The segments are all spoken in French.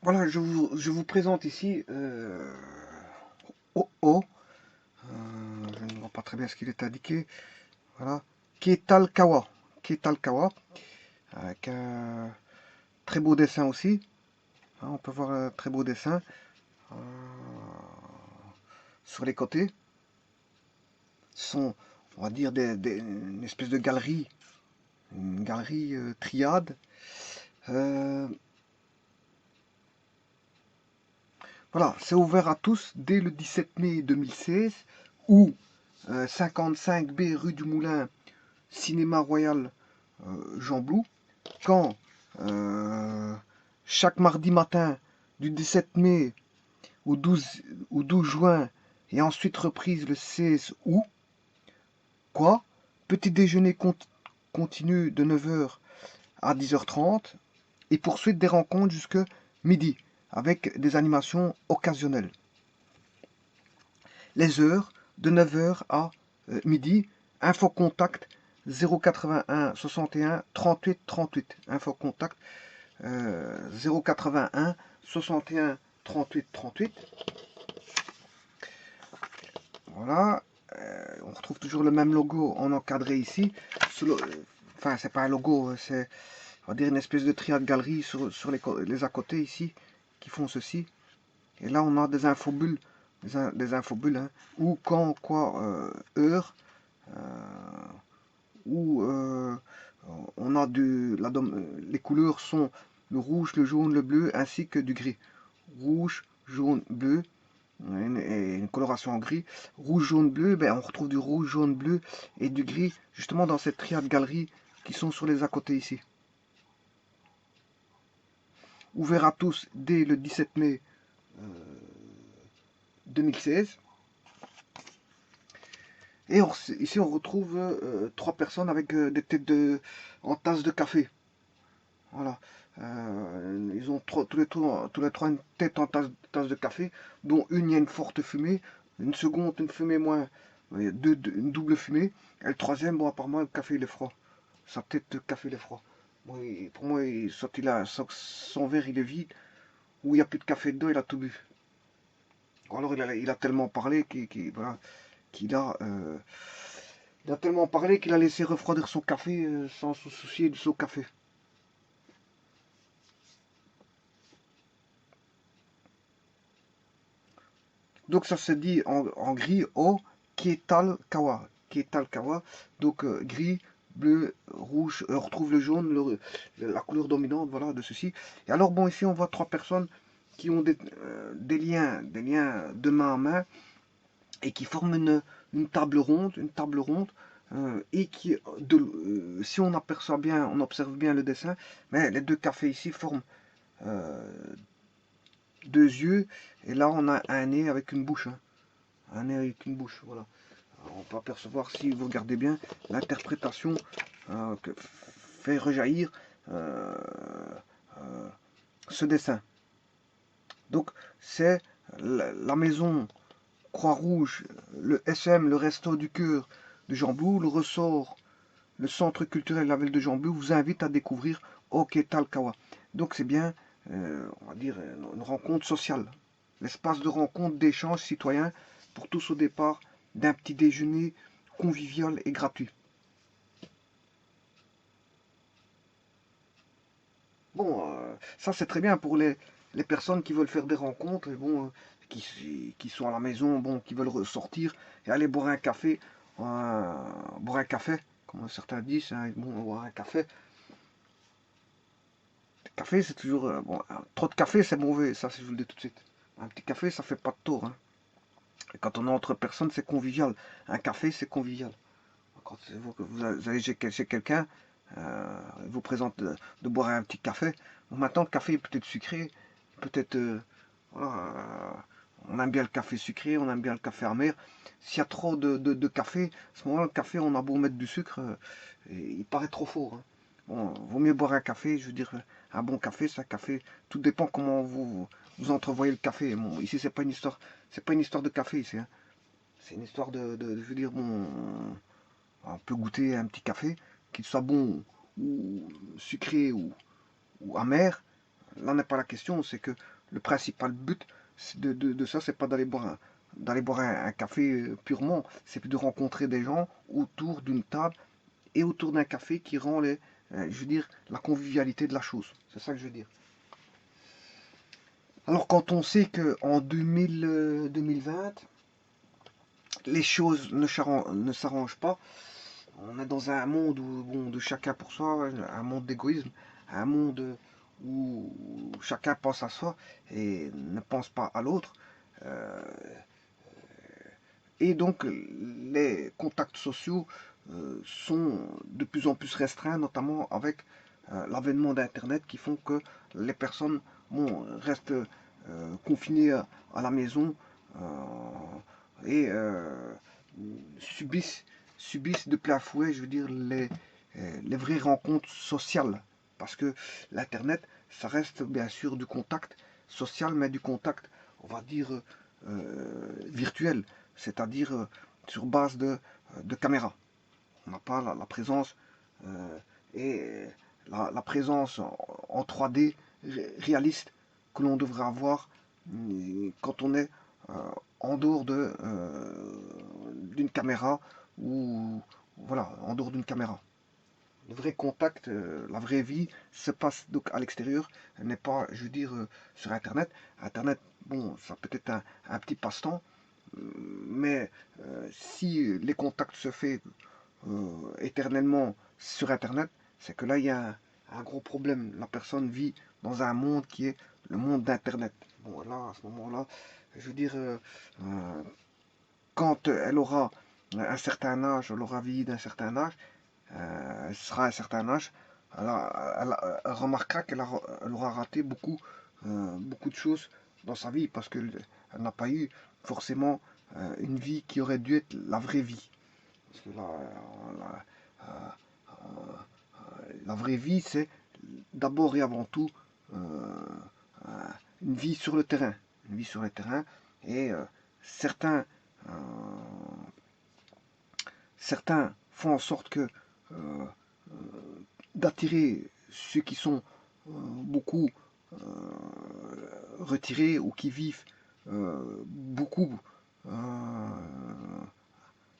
Voilà, je vous présente ici Oh. Je ne vois pas très bien ce qu'il est indiqué. Voilà. Ketalkawa. Ketalkawa. Avec un très beau dessin aussi. Hein, on peut voir un très beau dessin euh, sur les côtés. Ce sont, on va dire, une espèce de galerie. Une galerie triade. Euh, voilà, c'est ouvert à tous dès le 17 mai 2016 ou 55B rue du Moulin, Cinéma Royal Jean Blou, quand chaque mardi matin du 17 mai au 12 juin et ensuite reprise le 16 août, quoi, petit déjeuner continu de 9 h à 10 h 30 et poursuite des rencontres jusqu'à midi avec des animations occasionnelles. Les heures de 9 h à midi, info contact 081 61 38 38. Info contact 081 61 38 38. Voilà. On retrouve toujours le même logo en encadré ici. Enfin, c'est pas un logo, c'est, on va dire, une espèce de triade galerie sur les à côté ici qui font ceci. Et là, on a des infobules, des infobules, hein, où, quand, quoi, heure, où on a les couleurs sont le rouge, le jaune, le bleu, ainsi que du gris. Rouge, jaune, bleu, et une coloration en gris. Rouge, jaune, bleu, ben, on retrouve du rouge, jaune, bleu et du gris, justement dans cette triade galerie qui sont sur les à côté ici. Ouvert à tous dès le 17 mai 2016. Et ici, on retrouve 3 personnes avec des têtes en tasse de café. Voilà. Ils ont tous les trois une tête en tasse de café, dont une, il y a une forte fumée, une seconde, une fumée moins, une double fumée, et le troisième, bon, apparemment, le café, il est froid. Sa tête de café, il est froid. Bon, pour moi, soit son verre, il est vide, ou il n'y a plus de café dedans, il a tout bu. Ou alors, il a tellement parlé voilà, il a tellement parlé qu'il a laissé refroidir son café sans se soucier de son café. Donc ça se dit en gris O Ketalkawa. Ketalkawa. Donc gris, bleu, rouge. On retrouve le jaune, la couleur dominante, voilà, de ceci. Et alors bon, ici on voit 3 personnes qui ont des liens de main à main et qui forment une table ronde. Et qui, si on aperçoit bien, on observe bien le dessin, mais les deux cafés ici forment euh, 2 yeux, et là on a un nez avec une bouche. Hein. Un nez avec une bouche, voilà. Alors, on peut apercevoir, si vous regardez bien, l'interprétation que fait rejaillir euh, ce dessin. Donc, c'est la maison Croix-Rouge, le SM, le Resto du Cœur de Jamblou, le ressort, le centre culturel La Ville de Jamblou vous invite à découvrir Talcawa. Donc, c'est bien, on va dire, une rencontre sociale. L'espace de rencontre, d'échange citoyen pour tous au départ d'un petit déjeuner convivial et gratuit. Bon, ça c'est très bien pour les personnes qui veulent faire des rencontres et bon, qui sont à la maison, bon, qui veulent ressortir et aller boire un café, comme certains disent, hein, bon, boire un café. Le café c'est toujours, bon, trop de café c'est mauvais, ça je vous le dis tout de suite. Un petit café ça fait pas de tort. Hein. Et quand on est entre personnes c'est convivial. Un café c'est convivial. Quand vous allez chez quelqu'un, il vous présente de boire un petit café. Bon, maintenant, le café est peut-être sucré, peut-être. Voilà, on aime bien le café sucré, on aime bien le café amer. S'il y a trop de café, à ce moment-là, le café, on a beau mettre du sucre, il paraît trop fort. Hein. Bon, vaut mieux boire un café, je veux dire, un bon café, c'est un café. Tout dépend comment vous entrevoyez le café. Bon, ici, c'est pas une histoire de café ici. Hein. C'est une histoire je veux dire, bon, on peut goûter un petit café, qu'il soit bon ou sucré ou amer. Là n'est pas la question, c'est que le principal but de ça, c'est pas d'aller boire un café purement, c'est de rencontrer des gens autour d'une table et autour d'un café qui rend je veux dire, la convivialité de la chose. C'est ça que je veux dire. Alors quand on sait qu'en 2020, les choses ne s'arrangent pas, on est dans un monde où, bon, de chacun pour soi, un monde d'égoïsme, un monde où chacun pense à soi et ne pense pas à l'autre. Euh, et donc les contacts sociaux sont de plus en plus restreints, notamment avec l'avènement d'Internet qui font que les personnes restent confinées à la maison et subissent, subissent de plein fouet, je veux dire, les vraies rencontres sociales. Parce que l'Internet, ça reste bien sûr du contact social, mais du contact, on va dire, virtuel, c'est-à-dire sur base de caméra. On n'a pas la présence et la présence en 3D réaliste que l'on devrait avoir quand on est en dehors d'une caméra ou voilà, en dehors d'une caméra. Le vrai contact, la vraie vie se passe donc à l'extérieur, elle n'est pas, je veux dire, sur Internet. Internet, bon, ça peut être un petit passe-temps, mais si les contacts se font éternellement sur Internet, c'est que là, il y a un gros problème. La personne vit dans un monde qui est le monde d'Internet. Bon, là, à ce moment-là, je veux dire, quand elle aura un certain âge, elle aura vieilli d'un certain âge, elle sera à un certain âge, elle remarquera elle aura raté beaucoup de choses dans sa vie parce qu'elle n'a pas eu forcément une vie qui aurait dû être la vraie vie. Parce que la vraie vie, c'est d'abord et avant tout une vie sur le terrain. Une vie sur le terrain. Et certains, euh, certains font en sorte que d'attirer ceux qui sont beaucoup retirés ou qui vivent beaucoup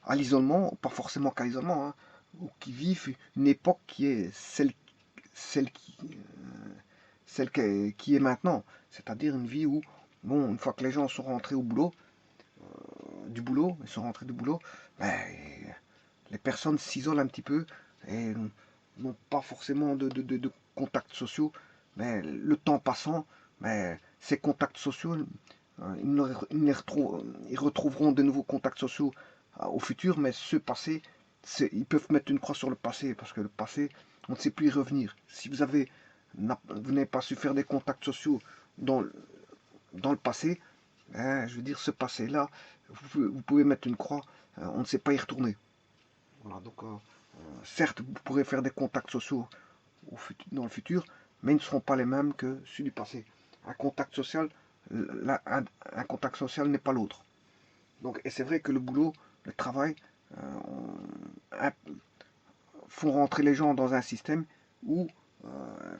à l'isolement, pas forcément qu'à l'isolement, hein, ou qui vivent une époque qui est celle qui est maintenant. C'est-à-dire une vie où, bon, une fois que les gens sont rentrés au boulot, ils sont rentrés du boulot, ben, les personnes s'isolent un petit peu et n'ont pas forcément de contacts sociaux. Mais le temps passant, mais ces contacts sociaux, ils retrouveront de nouveaux contacts sociaux au futur, mais ce passé, ils peuvent mettre une croix sur le passé, parce que le passé, on ne sait plus y revenir. Si vous n'avez pas su faire des contacts sociaux dans, dans le passé, hein, je veux dire, ce passé-là, vous pouvez mettre une croix, on ne sait pas y retourner. Voilà, donc, certes, vous pourrez faire des contacts sociaux dans le futur, mais ils ne seront pas les mêmes que ceux du passé. Un contact social, un contact social n'est pas l'autre. Donc, et c'est vrai que le boulot, le travail, font rentrer les gens dans un système où,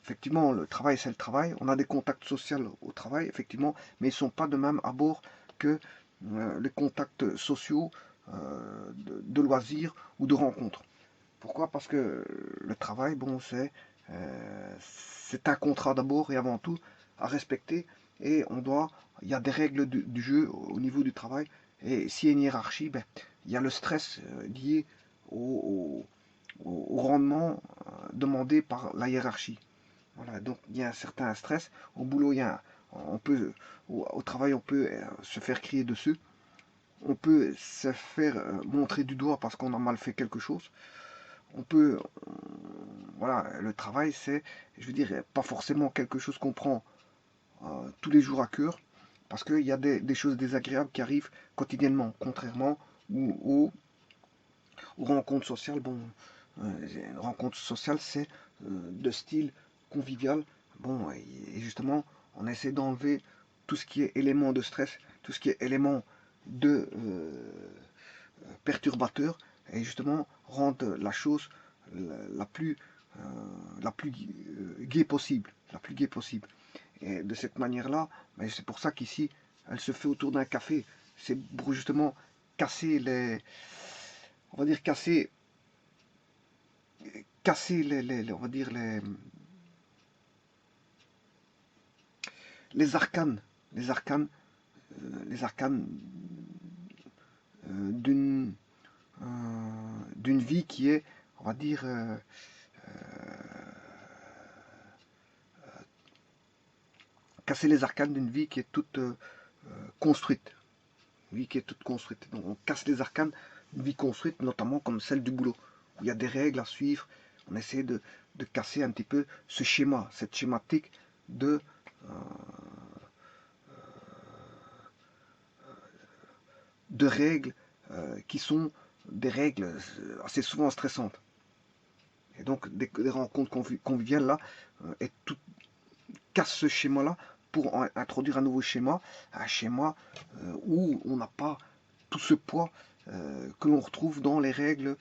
effectivement, le travail, c'est le travail. On a des contacts sociaux au travail, effectivement, mais ils ne sont pas de même abord que les contacts sociaux de loisirs ou de rencontres. Pourquoi? Parce que le travail, bon, c'est un contrat d'abord et avant tout à respecter et il y a des règles du jeu au niveau du travail et s'il y a une hiérarchie, ben, il y a le stress lié au, au rendement demandé par la hiérarchie. Voilà, donc il y a un certain stress. Au boulot, au travail, on peut se faire crier dessus. On peut se faire montrer du doigt parce qu'on a mal fait quelque chose. On peut, voilà, le travail, c'est, je veux dire, pas forcément quelque chose qu'on prend tous les jours à cœur, parce qu'il y a des choses désagréables qui arrivent quotidiennement, contrairement aux rencontres sociales. Bon, une rencontre sociale, c'est de style convivial. Bon, et justement, on essaie d'enlever tout ce qui est élément de stress, tout ce qui est élément de perturbateur, et justement rendre la chose la plus, la plus gaie possible. La plus gaie possible. Et de cette manière-là, ben, c'est pour ça qu'ici, elle se fait autour d'un café. C'est pour justement casser les, on va dire casser on va dire les arcanes, les arcanes, les arcanes d'une d'une vie qui est, on va dire, casser les arcanes d'une vie qui est toute construite. Une vie qui est toute construite. Donc on casse les arcanes d'une vie construite, notamment comme celle du boulot, où il y a des règles à suivre. On essaie de casser un petit peu ce schéma, cette schématique de, euh, de règles qui sont des règles assez souvent stressantes. Et donc des rencontres conviviales là, et tout casse ce schéma-là pour introduire un nouveau schéma, un schéma où on n'a pas tout ce poids que l'on retrouve dans les règles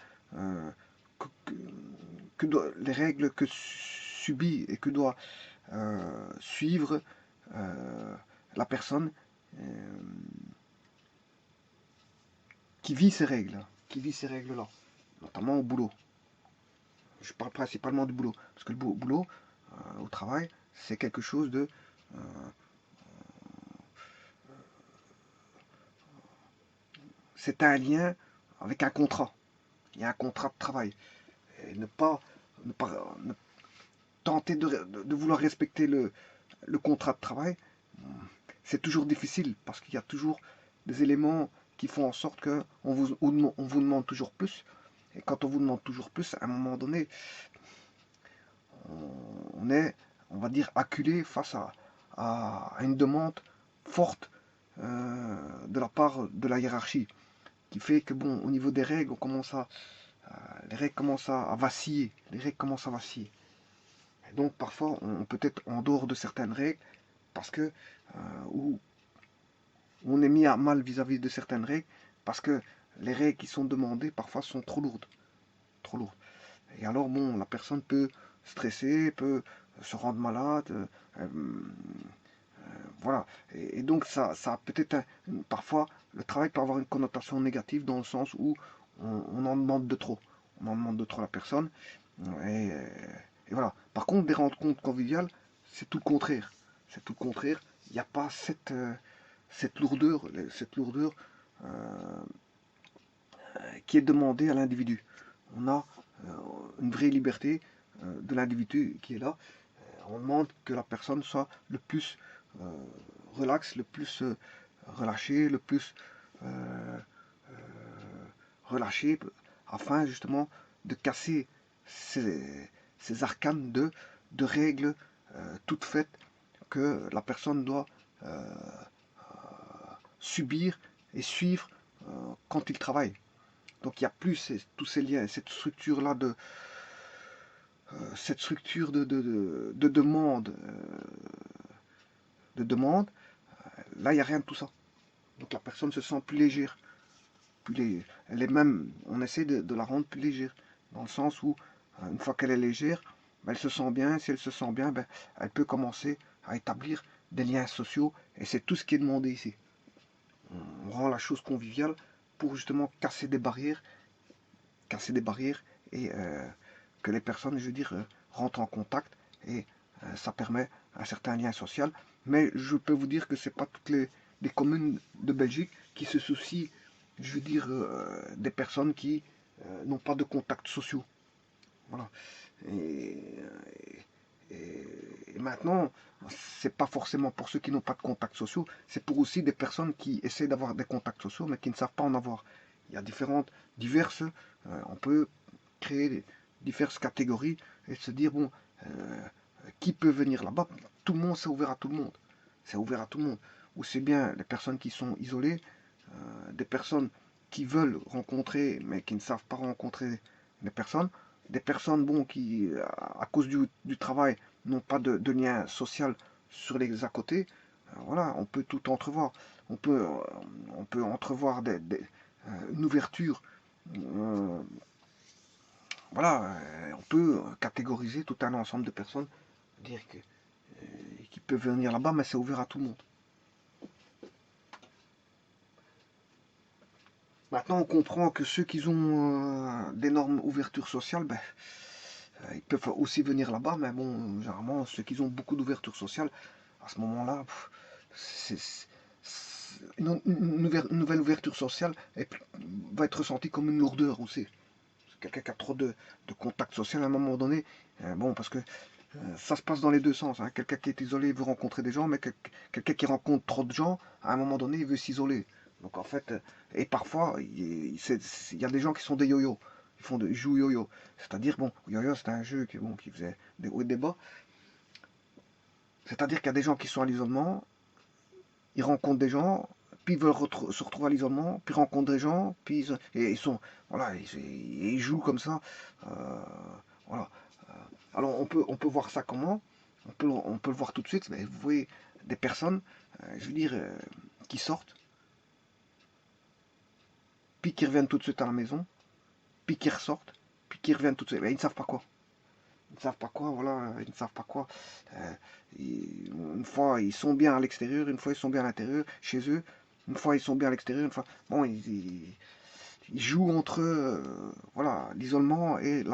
les règles que subit et que doit suivre la personne qui vit ces règles-là, notamment au boulot. Je parle principalement du boulot, parce que le boulot, au travail, c'est quelque chose de... c'est un lien avec un contrat. Il y a un contrat de travail. Et ne tenter de vouloir respecter le contrat de travail, c'est toujours difficile, parce qu'il y a toujours des éléments qui font en sorte qu'on vous demande toujours plus. Et quand on vous demande toujours plus, à un moment donné, on est, on va dire, acculé face à une demande forte de la part de la hiérarchie, qui fait que, bon, au niveau des règles, les règles commencent à vaciller. Les règles commencent à vaciller. Et donc, parfois, on peut être en dehors de certaines règles, parce que, où on est mis à mal vis-à-vis de certaines règles, parce que les règles qui sont demandées, parfois, sont trop lourdes. Trop lourdes. Et alors, bon, la personne peut stresser, peut se rendre malade, voilà. Et donc, ça peut-être, parfois, le travail peut avoir une connotation négative dans le sens où on en demande de trop. On en demande de trop à la personne. Et, et voilà. Par contre, des rencontres conviviales, c'est tout le contraire. C'est tout le contraire. Il n'y a pas cette lourdeur, euh, qui est demandée à l'individu. On a une vraie liberté de l'individu qui est là. On demande que la personne soit le plus euh, relax, le plus relâché, le plus euh, relâché, afin justement de casser ces arcanes de règles toutes faites que la personne doit subir et suivre quand il travaille. Donc il n'y a plus tous ces liens, cette structure-là cette structure de demande, là il n'y a rien de tout ça. Donc la personne se sent plus légère. Elle est même, on essaie de la rendre plus légère, dans le sens où, une fois qu'elle est légère, ben, elle se sent bien. Si elle se sent bien, ben, elle peut commencer à établir des liens sociaux, et c'est tout ce qui est demandé ici. On rend la chose conviviale pour justement casser des barrières et que les personnes, je veux dire, rentrent en contact, et ça permet un certain lien social. Mais je peux vous dire que c'est pas toutes les communes de Belgique qui se soucient, je veux dire, des personnes qui n'ont pas de contacts sociaux. Voilà. Et, et maintenant, c'est pas forcément pour ceux qui n'ont pas de contacts sociaux, c'est pour aussi des personnes qui essaient d'avoir des contacts sociaux mais qui ne savent pas en avoir. Il y a diverses, on peut créer diverses catégories et se dire, bon, qui peut venir là-bas? Tout le monde, c'est ouvert à tout le monde. C'est ouvert à tout le monde. Ou c'est bien les personnes qui sont isolées, des personnes qui veulent rencontrer mais qui ne savent pas rencontrer des personnes bon, qui, à cause du travail, n'ont pas de lien social sur les à côté. Voilà, on peut tout entrevoir. On peut, on peut entrevoir une ouverture. euh, voilà, on peut catégoriser tout un ensemble de personnes, dire que, qui peuvent venir là-bas, mais c'est ouvert à tout le monde. Maintenant, on comprend que ceux qui ont d'énormes ouvertures sociales, ben, ils peuvent aussi venir là-bas, mais bon, généralement, ceux qui ont beaucoup d'ouverture sociale, à ce moment-là, une nouvelle ouverture sociale va être ressentie comme une lourdeur aussi. Quelqu'un qui a trop de contact social à un moment donné, bon, parce que ça se passe dans les deux sens. Hein. Quelqu'un qui est isolé veut rencontrer des gens, mais quelqu'un qui rencontre trop de gens, à un moment donné, il veut s'isoler. Donc en fait, et parfois, il y a des gens qui sont des yo-yo. Ils jouent yo-yo. C'est-à-dire, bon, yo-yo, c'est un jeu qui faisait des hauts et des bas. C'est-à-dire qu'il y a des gens qui sont à l'isolement, ils rencontrent des gens, puis ils veulent se retrouver à l'isolement, puis ils rencontrent des gens, puis ils sont, voilà, ils jouent comme ça. Euh, voilà. Alors on peut voir ça comment? On peut le voir tout de suite. Mais vous voyez des personnes, je veux dire, qui sortent, puis qui reviennent tout de suite à la maison, puis qui ressortent, puis qui reviennent tout de suite. Mais ils ne savent pas quoi. Ils ne savent pas quoi, voilà, ils ne savent pas quoi. Euh, une fois ils sont bien à l'extérieur, une fois ils sont bien à l'intérieur, chez eux. Une fois ils sont bien à l'extérieur, une fois. Bon, ils jouent entre eux, voilà, l'isolement et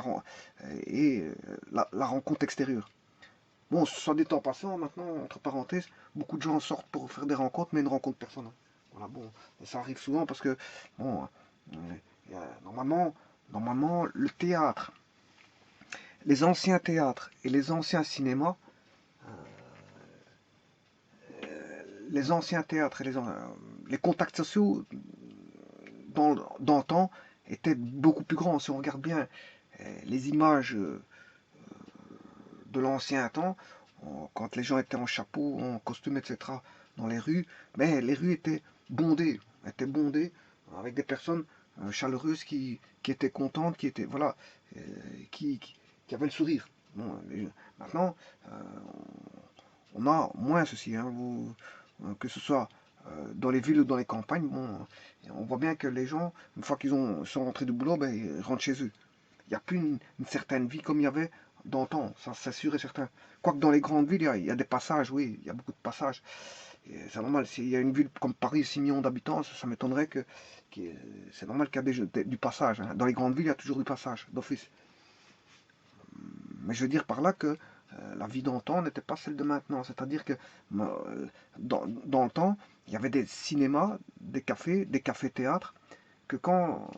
la rencontre extérieure. Bon, soit dit en passant, maintenant, entre parenthèses, beaucoup de gens sortent pour faire des rencontres, mais ne rencontrent personne. Hein. Voilà, bon, et ça arrive souvent parce que, bon, normalement, le théâtre, les anciens théâtres et les anciens cinémas, les anciens théâtres et les contacts sociaux dans le temps étaient beaucoup plus grands. Si on regarde bien les images de l'ancien temps, quand les gens étaient en chapeau, en costume, etc., dans les rues, mais les rues étaient bondées avec des personnes chaleureuses qui étaient contentes, qui étaient, voilà, euh, qui avaient le sourire. Bon, maintenant, euh, on a moins ceci, hein, que ce soit dans les villes ou dans les campagnes, bon, on voit bien que les gens, une fois sont rentrés du boulot, ben, ils rentrent chez eux. Il n'y a plus une certaine vie comme il y avait d'antan, ça c'est sûr et certain. Quoique dans les grandes villes, il y a des passages, oui, il y a beaucoup de passages. C'est normal, s'il y a une ville comme Paris, 6 millions d'habitants, ça m'étonnerait c'est normal qu'il y ait du passage. Hein. Dans les grandes villes, il y a toujours du passage, d'office. Mais je veux dire par là que la vie d'antan n'était pas celle de maintenant. C'est-à-dire que dans le temps, il y avait des cinémas, des cafés-théâtres, que quand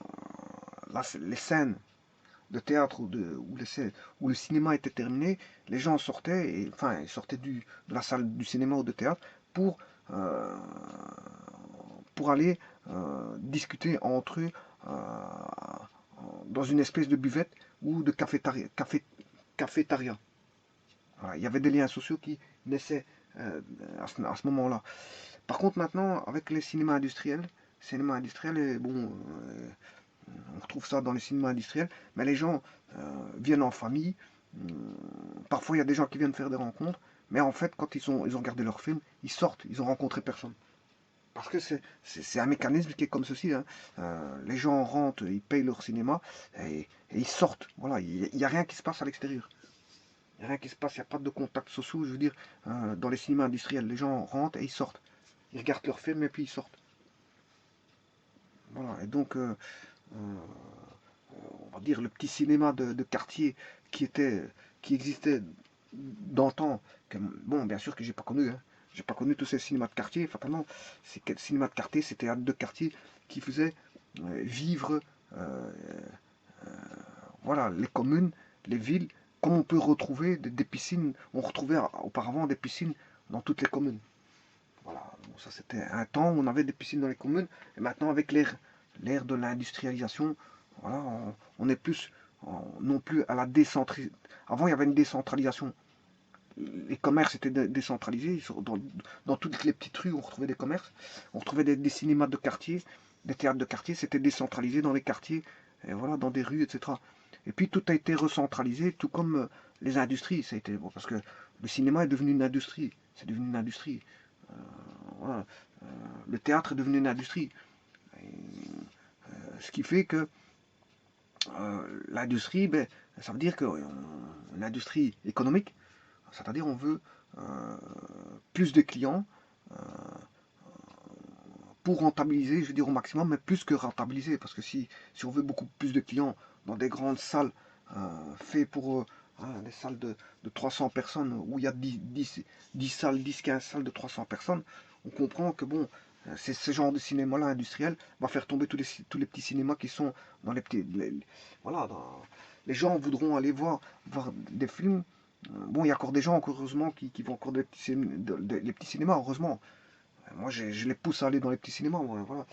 les scènes de théâtre où le cinéma était terminé, les gens sortaient, enfin, ils sortaient de la salle du cinéma ou de théâtre pour, euh, pour aller discuter entre eux dans une espèce de buvette ou de cafétéria. Voilà, il y avait des liens sociaux qui naissaient à ce moment-là. Par contre, maintenant, avec les cinémas industriels, et bon, on retrouve ça dans les cinémas industriels, mais les gens viennent en famille. Parfois, il y a des gens qui viennent faire des rencontres, mais en fait, quand ils ont regardé leur film, ils sortent, ils ont rencontré personne. Parce que c'est un mécanisme qui est comme ceci. Hein. Les gens rentrent, ils payent leur cinéma et ils sortent. Voilà, il n'y a rien qui se passe à l'extérieur. Il n'y a rien qui se passe, il n'y a pas de contact social. Je veux dire, dans les cinémas industriels, les gens rentrent et ils sortent. Ils regardent leur film et puis ils sortent. Voilà, et donc, on va dire, le petit cinéma de quartier qui existait d'antan, bon, bien sûr que j'ai pas connu, hein. J'ai pas connu tous ces cinémas de quartier. Fatalement, ces cinémas de quartier, c'était un de quartier qui faisait vivre, euh, voilà, les communes, les villes, comme on peut retrouver des piscines. On retrouvait auparavant des piscines dans toutes les communes. Voilà, bon, ça c'était un temps où on avait des piscines dans les communes, et maintenant avec l'ère de l'industrialisation, voilà, on est plus, non plus à la décentralisation. Avant, il y avait une décentralisation. Les commerces étaient décentralisés. Dans toutes les petites rues, on retrouvait des commerces. On retrouvait des cinémas de quartier, des théâtres de quartier. C'était décentralisé dans les quartiers, et voilà, dans des rues, etc. Et puis tout a été recentralisé, tout comme les industries. Ça a été, bon, parce que le cinéma est devenu une industrie. C'est devenu une industrie. Euh, voilà. Le théâtre est devenu une industrie. Et, ce qui fait que l'industrie, ben, ça veut dire que une industrie économique, c'est-à-dire on veut plus de clients, pour rentabiliser, je veux dire au maximum, mais plus que rentabiliser, parce que si on veut beaucoup plus de clients dans des grandes salles faites pour des salles de 300 personnes, où il y a 10 salles, 10-15 salles de 300 personnes, on comprend que bon, c'est ce genre de cinéma-là industriel va faire tomber tous les petits cinémas qui sont dans les petits... voilà, les gens voudront aller voir des films. Bon, il y a encore des gens, heureusement, qui vont encore les petits cinémas, heureusement. Moi, je les pousse à aller dans les petits cinémas, moi, voilà,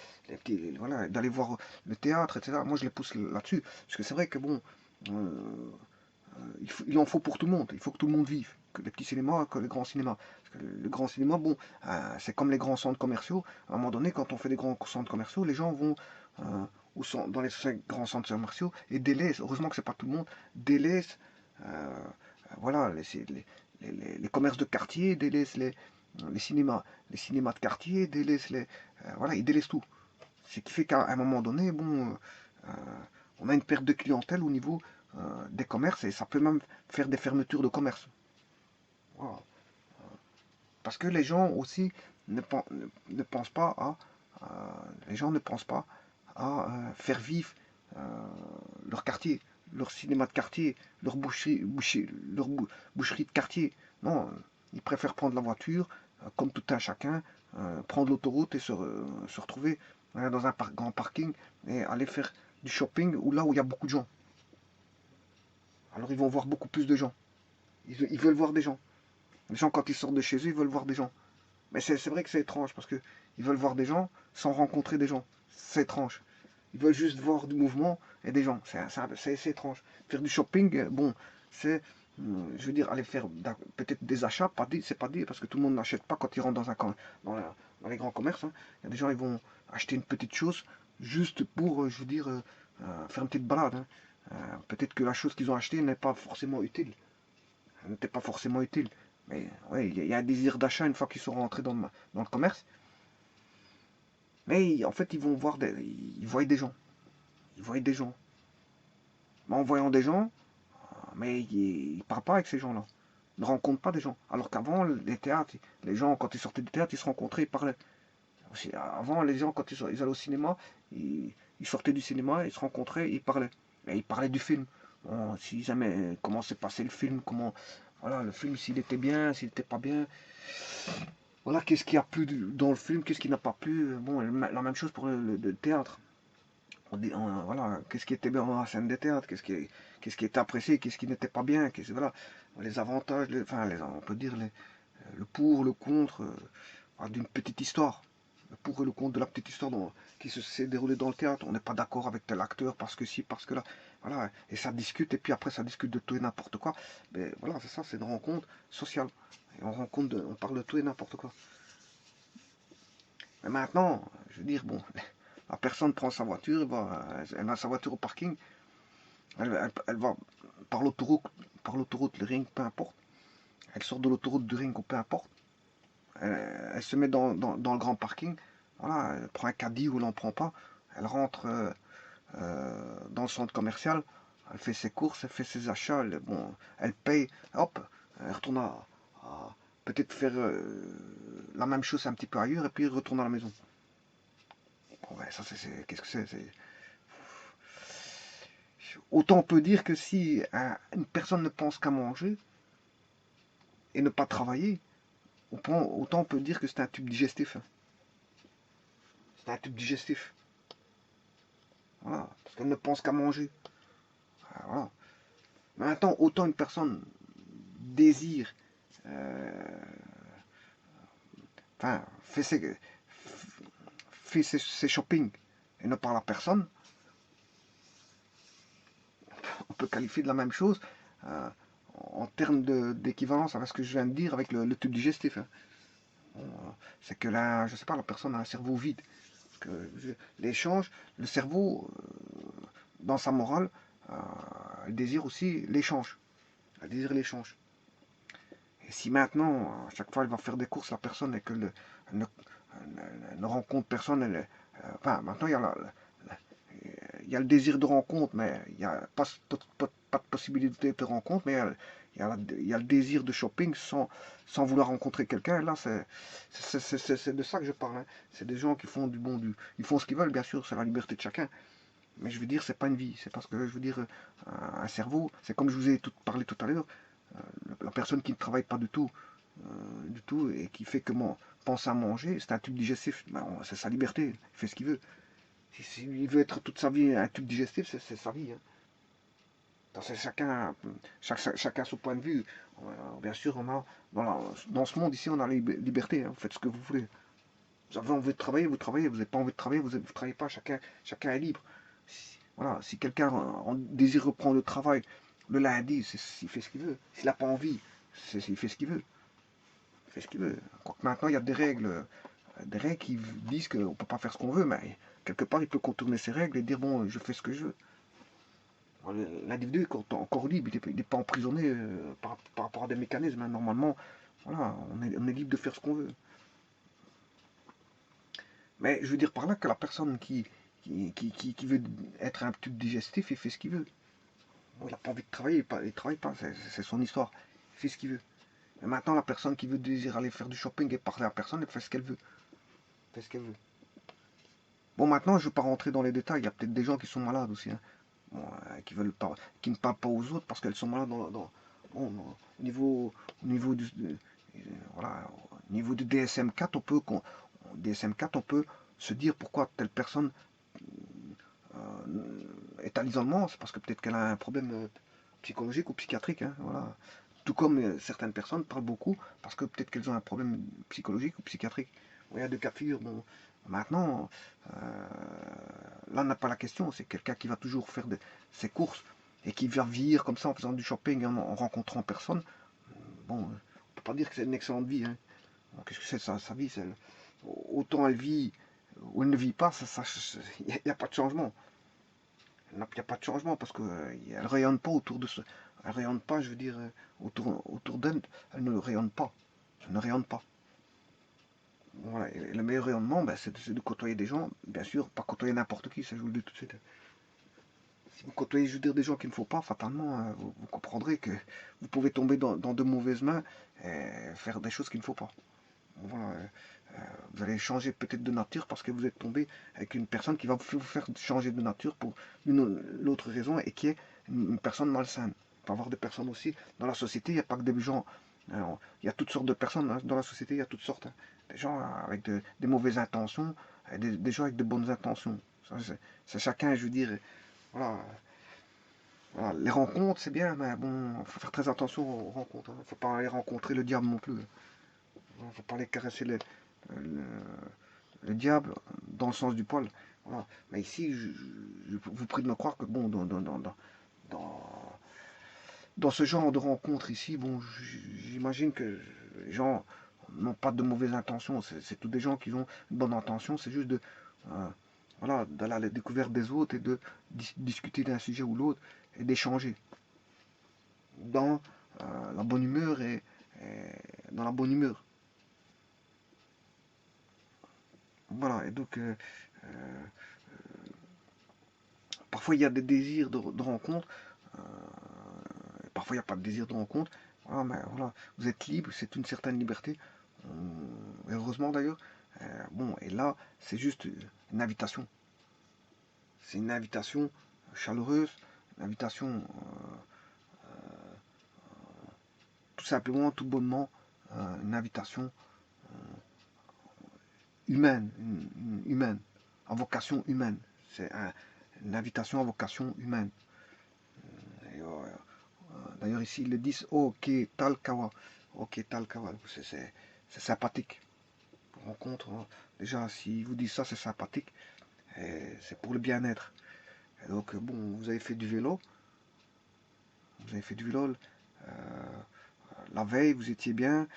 voilà, d'aller voir le théâtre, etc. Moi, je les pousse là-dessus. Parce que c'est vrai que bon, il en faut pour tout le monde. Il faut que tout le monde vive. Que les petits cinémas, que les grands cinémas. Parce que le grand cinéma, bon, c'est comme les grands centres commerciaux. À un moment donné, quand on fait des grands centres commerciaux, les gens vont dans les grands centres commerciaux et délaissent. Heureusement que c'est pas tout le monde. Délaissent, euh, voilà, les commerces de quartier, délaissent les cinémas. Les cinémas de quartier délaissent voilà, ils délaissent tout. Ce qui fait qu'à un moment donné, bon, euh, on a une perte de clientèle au niveau des commerces et ça peut même faire des fermetures de commerce. Voilà. Parce que les gens aussi ne pensent pas les gens ne pensent pas à faire vivre euh, leur quartier, leur cinéma de quartier, leur boucherie de quartier. Non, ils préfèrent prendre la voiture, comme tout un chacun, prendre l'autoroute et se retrouver dans un grand parking et aller faire du shopping ou là où il y a beaucoup de gens. Alors ils vont voir beaucoup plus de gens. Ils veulent voir des gens. Les gens, quand ils sortent de chez eux, ils veulent voir des gens. Mais c'est vrai que c'est étrange parce que ils veulent voir des gens sans rencontrer des gens. C'est étrange. Ils veulent juste voir du mouvement et des gens. C'est étrange. Faire du shopping, bon, c'est, je veux dire, aller faire peut-être des achats, c'est pas dit, parce que tout le monde n'achète pas quand ils rentrent dans les grands commerces, hein. Il y a des gens, ils vont acheter une petite chose juste pour, je veux dire, faire une petite balade, hein. Peut-être que la chose qu'ils ont achetée n'est pas forcément utile. Elle n'était pas forcément utile. Mais ouais, il y a un désir d'achat une fois qu'ils sont rentrés dans le commerce. Mais en fait, ils voient des gens. Ils voient des gens. Mais en voyant des gens, mais ils ne parlent pas avec ces gens-là. Ils ne rencontrent pas des gens. Alors qu'avant, les théâtres, les gens, quand ils sortaient du théâtre, ils se rencontraient, ils parlaient. Avant, les gens, quand ils allaient au cinéma, ils sortaient du cinéma, ils se rencontraient, ils parlaient. Et ils parlaient du film. Bon, si jamais, comment s'est passé le film, voilà, le film, s'il était bien, s'il n'était pas bien. Voilà, qu'est-ce qui a plu dans le film, qu'est-ce qui n'a pas plu. Bon, la même chose pour le théâtre. Voilà, qu'est-ce qui était bien dans la scène de théâtre, qu'est-ce qui était apprécié, qu'est-ce qui n'était pas bien, voilà, les avantages, enfin, on peut dire le pour, le contre d'une petite histoire. Le pour et le contre de la petite histoire qui s'est déroulée dans le théâtre. On n'est pas d'accord avec tel acteur parce que si, parce que là. Voilà, et ça discute, et puis après ça discute de tout et n'importe quoi. Mais voilà, c'est ça, c'est une rencontre sociale. Et on parle de tout et n'importe quoi. Mais maintenant, je veux dire, bon, la personne prend sa voiture, elle a sa voiture au parking, elle va par l'autoroute, le ring, peu importe. Elle sort de l'autoroute du ring ou peu importe. Elle se met dans le grand parking. Voilà, elle prend un caddie ou elle n'en prend pas. Elle rentre dans le centre commercial. Elle fait ses courses, elle fait ses achats. Bon, elle paye. Hop, elle retourne peut-être faire la même chose un petit peu ailleurs et puis elle retourne à la maison. Bon, ouais, ça, qu'est-ce que c'est. Autant on peut dire que si une personne ne pense qu'à manger et ne pas travailler, autant on peut dire que c'est un tube digestif, hein. C'est un tube digestif. Voilà, parce qu'elle ne pense qu'à manger. Voilà. Mais maintenant, autant une personne désire, euh, enfin, fait ses shopping et ne parle à personne, on peut qualifier de la même chose euh, en termes d'équivalence avec ce que je viens de dire avec le tube digestif, hein. Bon, c'est que là, je sais pas, la personne a un cerveau vide. Parce que l'échange, le cerveau, dans sa morale, il désire aussi l'échange. Elle désire l'échange. Et si maintenant, à chaque fois, elle va faire des courses, la personne, et elle ne rencontre personne, enfin, maintenant, il y a le désir de rencontre, mais il n'y a pas de possibilité de rencontre, mais il y a le désir de shopping sans vouloir rencontrer quelqu'un. Là, c'est de ça que je parle, hein. C'est des gens qui font du bon, ils font ce qu'ils veulent, bien sûr, c'est la liberté de chacun. Mais je veux dire, c'est pas une vie. C'est parce que, je veux dire, un cerveau, c'est comme je vous ai parlé tout à l'heure, la personne qui ne travaille pas du tout, et qui fait que pense à manger, c'est un tube digestif. Ben, c'est sa liberté, il fait ce qu'il veut. S'il veut être toute sa vie un tube digestif, c'est sa vie, hein. C'est chacun son point de vue. Bien sûr, dans ce monde ici, on a la liberté, hein. Vous faites ce que vous voulez. Vous avez envie de travailler, vous travaillez. Vous n'avez pas envie de travailler, vous ne travaillez pas. Chacun est libre. Voilà, si quelqu'un désire reprendre le travail le lundi, il fait ce qu'il veut. S'il n'a pas envie, il fait ce qu'il veut. Il fait ce qu'il veut. Quoique maintenant, il y a des règles qui disent qu'on ne peut pas faire ce qu'on veut, mais quelque part, il peut contourner ces règles et dire, bon, je fais ce que je veux. L'individu est encore libre, il n'est pas emprisonné par rapport à des mécanismes, hein. Normalement, voilà, on est libre de faire ce qu'on veut. Mais je veux dire par là que la personne qui veut être un tube digestif, il fait ce qu'il veut. Bon, il n'a pas envie de travailler, il ne travaille pas, c'est son histoire. Il fait ce qu'il veut. Et maintenant, la personne qui veut désirer aller faire du shopping et parler à personne, elle fait ce qu'elle veut. Elle fait ce qu'elle veut. Bon, maintenant, je ne vais pas rentrer dans les détails. Il y a peut-être des gens qui sont malades aussi, hein. Bon, qui ne parlent pas aux autres parce qu'elles sont malades bon, au niveau voilà, au niveau du DSM-4, on peut se dire pourquoi telle personne est à l'isolement. C'est parce que peut-être qu'elle a un problème psychologique ou psychiatrique, hein, voilà. Tout comme certaines personnes parlent beaucoup parce que peut-être qu'elles ont un problème psychologique ou psychiatrique. Bon, il y a deux cas de figure. Bon, maintenant, là, on n'a pas la question. C'est quelqu'un qui va toujours faire ses courses et qui va vivre comme ça en faisant du shopping, en rencontrant personne. Bon, on ne peut pas dire que c'est une excellente vie, hein. Qu'est-ce que c'est sa vie? Autant elle vit ou elle ne vit pas, il n'y a pas de changement. Il n'y a pas de changement parce qu'elle ne rayonne pas autour de ce. Elle ne rayonne pas, je veux dire, autour d'elle, elle ne rayonne pas. Elle ne rayonne pas. Voilà. Et le meilleur rayonnement, ben, c'est de côtoyer des gens, bien sûr, pas côtoyer n'importe qui, ça je vous le dis tout de suite. Si vous côtoyez, je veux dire, des gens qu'il ne faut pas, fatalement, hein, vous comprendrez que vous pouvez tomber dans de mauvaises mains et faire des choses qu'il ne faut pas. Voilà, vous allez changer peut-être de nature parce que vous êtes tombé avec une personne qui va vous faire changer de nature pour l'autre raison et qui est une personne malsaine. Il peut y avoir des personnes aussi dans la société, il n'y a pas que des gens. Alors, il y a toutes sortes de personnes, hein, dans la société, il y a toutes sortes, hein. Des gens avec des mauvaises intentions, et des gens avec de bonnes intentions. C'est chacun, je veux dire. Voilà, voilà. Les rencontres, c'est bien, mais bon, il faut faire très attention aux rencontres, hein. Il ne faut pas aller rencontrer le diable non plus. Il ne faut pas aller caresser le, le diable dans le sens du poil. Voilà. Mais ici, je vous prie de me croire que bon, dans ce genre de rencontre ici, bon, j'imagine que les gens n'ont pas de mauvaises intentions. C'est tous des gens qui ont une bonne intention. C'est juste voilà, d'aller à la découverte des autres et de discuter d'un sujet ou l'autre et d'échanger dans la bonne humeur et dans la bonne humeur. Voilà, et donc parfois il y a des désirs de rencontre, euh, parfois il n'y a pas de désir de rencontre. Voilà, mais voilà, vous êtes libre, c'est une certaine liberté, heureusement d'ailleurs. Bon, et là, c'est juste une invitation. C'est une invitation chaleureuse, une invitation tout simplement, tout bonnement, une invitation humaine, humaine, à vocation humaine. C'est une invitation à vocation humaine. D'ailleurs, ici, ils le disent Ok Talkawa. Ok Talkawa. C'est sympathique. Rencontre, hein. Déjà, si vous dites ça, c'est sympathique. C'est pour le bien-être. Donc, bon, vous avez fait du vélo. Vous avez fait du vélo. La veille, vous étiez bien.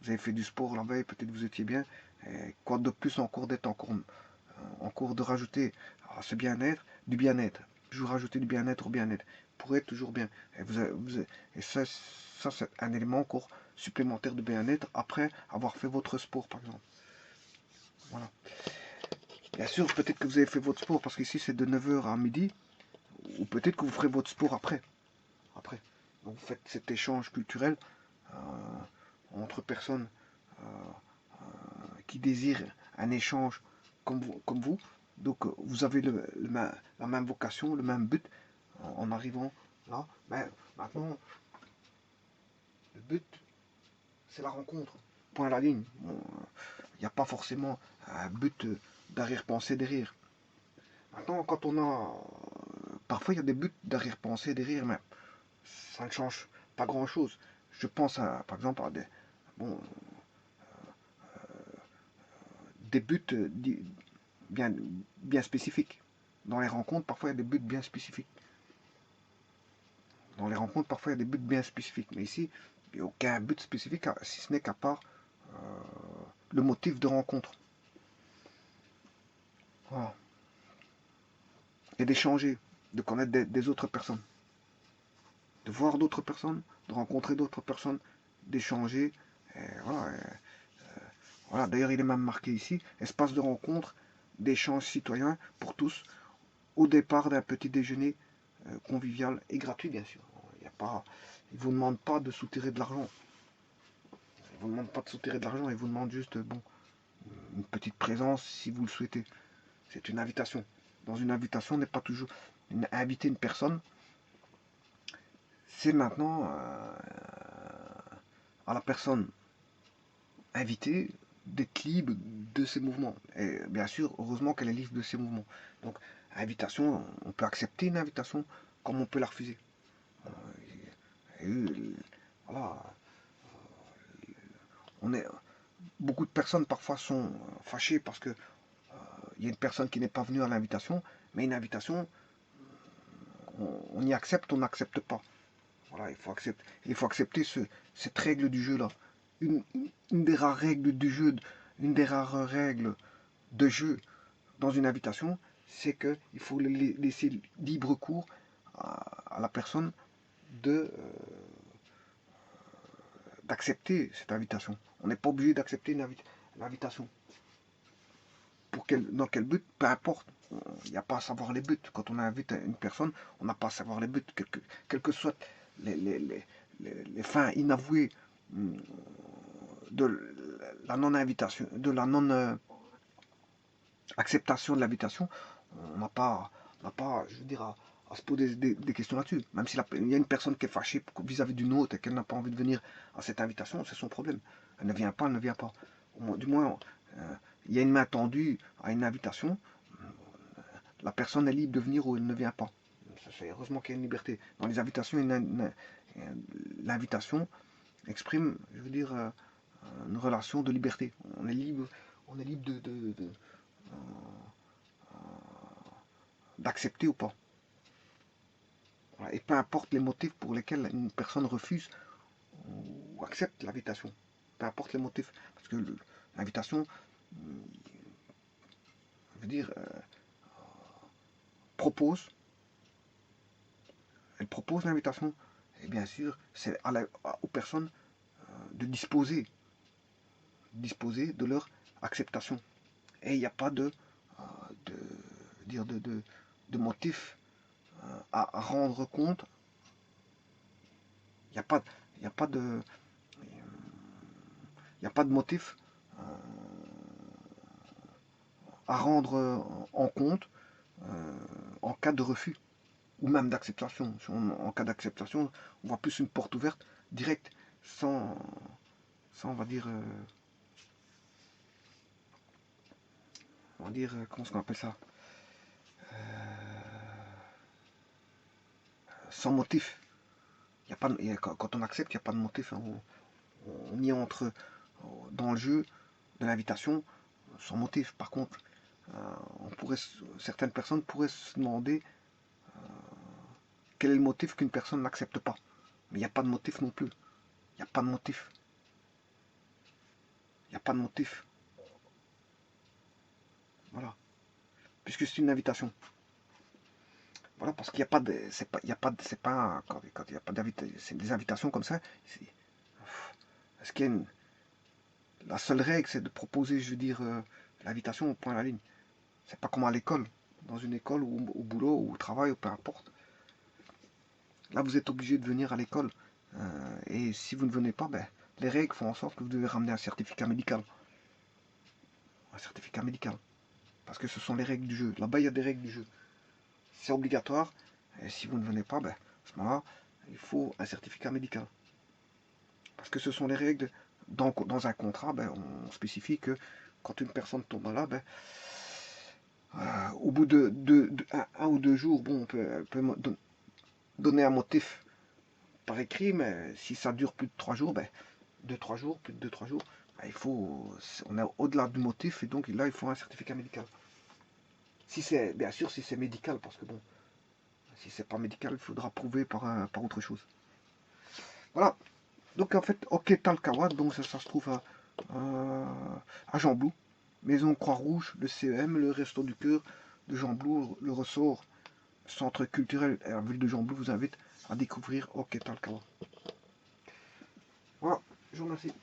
Vous avez fait du sport la veille, peut-être vous étiez bien. Et quoi de plus en cours d'être en cours de rajouter à ce bien-être du bien-être. Toujours rajouter du bien-être au bien-être. Pour être toujours bien. Et ça c'est un élément encore supplémentaire de bien-être après avoir fait votre sport, par exemple. Voilà. Bien sûr, peut-être que vous avez fait votre sport parce qu'ici c'est de 9 h à midi. ou peut-être que vous ferez votre sport après. Donc vous faites cet échange culturel entre personnes qui désirent un échange comme vous. Donc vous avez la même vocation, le même but en arrivant là. Mais maintenant, le but, c'est la rencontre. Point à la ligne. Il n'y a pas forcément un but d'arrière-pensée derrière. Maintenant, quand on a... Parfois, il y a des buts d'arrière-pensée derrière, mais ça ne change pas grand-chose. Je pense, par exemple, à bon, des buts bien, bien spécifiques. Dans les rencontres, parfois, il y a des buts bien spécifiques. Dans les rencontres, parfois, il y a des buts bien spécifiques. Mais ici, il n'y a aucun but spécifique, si ce n'est qu'à part le motif de rencontre. Voilà. Et d'échanger, de connaître des autres personnes. De voir d'autres personnes, de rencontrer d'autres personnes, d'échanger. Voilà. Voilà. D'ailleurs, il est même marqué ici, espace de rencontre, d'échange citoyen pour tous, au départ d'un petit déjeuner convivial et gratuit, bien sûr. Il ne vous demande pas de soutirer de l'argent. Il ne vous demande pas de soutirer de l'argent, il vous demande juste une petite présence si vous le souhaitez. C'est une invitation. Dans une invitation, on n'est pas toujours inviter une personne. C'est maintenant à la personne invitée d'être libre de ses mouvements. Et bien sûr, heureusement qu'elle est libre de ses mouvements. Donc, invitation, on peut accepter une invitation comme on peut la refuser. Et, voilà. Beaucoup de personnes parfois sont fâchées parce que il y a une personne qui n'est pas venue à l'invitation, mais une invitation, on y accepte, on n'accepte pas. Voilà, il faut accepter cette règle du jeu là. Une des rares règles du jeu, une des rares règles de jeu dans une invitation, c'est qu'il faut laisser libre cours à la personne d'accepter cette invitation. On n'est pas obligé d'accepter l'invitation. Dans quel but, peu importe. Il n'y a pas à savoir les buts. Quand on invite une personne, on n'a pas à savoir les buts. Quelles que soient les fins inavouées de la non-invitation, de la non-acceptation de l'invitation, on n'a pas, je veux dire, à se poser des questions là-dessus. Même s'il y a une personne qui est fâchée vis-à-vis d'une autre et qu'elle n'a pas envie de venir à cette invitation, c'est son problème. Elle ne vient pas, elle ne vient pas. Du moins, il y a une main tendue à une invitation, la personne est libre de venir ou elle ne vient pas. Heureusement qu'il y a une liberté. Dans les invitations, l'invitation exprime, je veux dire, une relation de liberté. On est libre d'accepter ou pas. Voilà. Et peu importe les motifs pour lesquels une personne refuse ou accepte l'invitation. Peu importe les motifs. Parce que l'invitation, je veux dire, elle propose l'invitation. Et bien sûr, c'est aux personnes de disposer de leur acceptation. Et il n'y a pas de motif à rendre compte. Il n'y a pas, il y a pas de, il y a pas de motif à rendre en compte en cas de refus ou même d'acceptation. En cas d'acceptation, on voit plus une porte ouverte directe, sans on va dire, comment est-ce qu'on appelle ça, sans motif. Quand on accepte, il n'y a pas de motif. Hein. On y entre dans le jeu de l'invitation sans motif. Par contre, certaines personnes pourraient se demander quel est le motif qu'une personne n'accepte pas. Mais il n'y a pas de motif non plus. Il n'y a pas de motif. Il n'y a pas de motif. Voilà. Puisque c'est une invitation. Voilà, parce qu'il n'y a pas de. C'est pas. Quand il n'y a pas d'invitation. C'est des invitations comme ça. Est-ce qu'il y a la seule règle, c'est de proposer, je veux dire, l'invitation au point à la ligne. C'est pas comme à l'école. Dans une école ou au boulot ou au travail ou peu importe. Là, vous êtes obligé de venir à l'école. Et si vous ne venez pas, ben, les règles font en sorte que vous devez ramener un certificat médical. Un certificat médical. Parce que ce sont les règles du jeu. Là-bas, il y a des règles du jeu. C'est obligatoire. Et si vous ne venez pas, ben, à ce moment-là, il faut un certificat médical. Parce que ce sont les règles. Dans un contrat, ben, on spécifie que quand une personne tombe malade, ben, au bout de un ou deux jours, bon, on peut donner un motif par écrit, mais si ça dure plus de 3 jours, ben, 2-3 jours, plus de 2-3 jours, ben, on est au-delà du motif et donc là, il faut un certificat médical. Si c'est, bien sûr, si c'est médical, parce que bon, si c'est pas médical, il faudra prouver par autre chose. Voilà. Donc en fait, ok, Talcahuat, donc ça se trouve à Jean-Blou. Maison Croix-Rouge, le CEM, le Resto du Cœur de Jean-Blou, le ressort centre culturel et la ville de Jean-Blou vous invite à découvrir Ok Talcahuat. Voilà, je vous remercie.